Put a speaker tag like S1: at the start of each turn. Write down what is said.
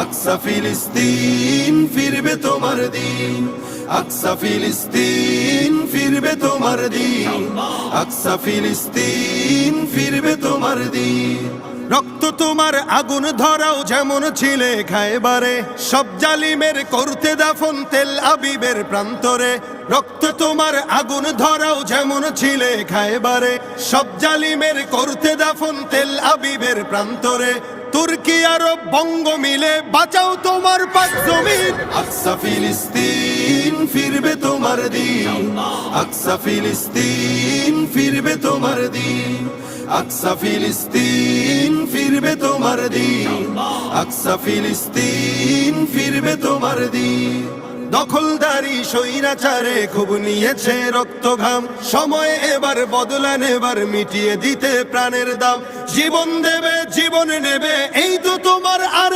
S1: আকসা ফিলিস্তিন ফিরবে তোমার দিন, আকসা ফিলিস্তিন ফিরবে তোমার দিন, আকসা ফিলিস্তিন ফিরবে তোমার দিন। রক্ত তোমার আগুন ধরাও যেমন ছিলে খায়বারে, সব জালিমের করতে দাফন তেল আবিবের প্রান্তরে। রক্ত তোমার আগুন ধরাও যেমন ছিলে খায়বারে, সব জালিমের করতে দাফন তেল আবিবের প্রান্তরে। তুর্কি আরব বঙ্গ মিলে বাঁচাও তোমার পাক জমিন, আকসা ফিলিস্তিন ফিরবে তোমার দিন, আকসা ফিলিস্তিন ফিরবে তোমার দিন, আকসা ফিলিস্তিন ফিরবে তোমার দিন, আকসা ফিলিস্তিন ফিরবে তোমার দিন। দখলদারি স্বৈরাচারে খুব নিয়েছে রক্ত ঘাম, সময় এবার বদলা নেবার মিটিয়ে দিতে প্রাণের দাম। জীবন দেবে জীবন নেবে এই তো তোমার আর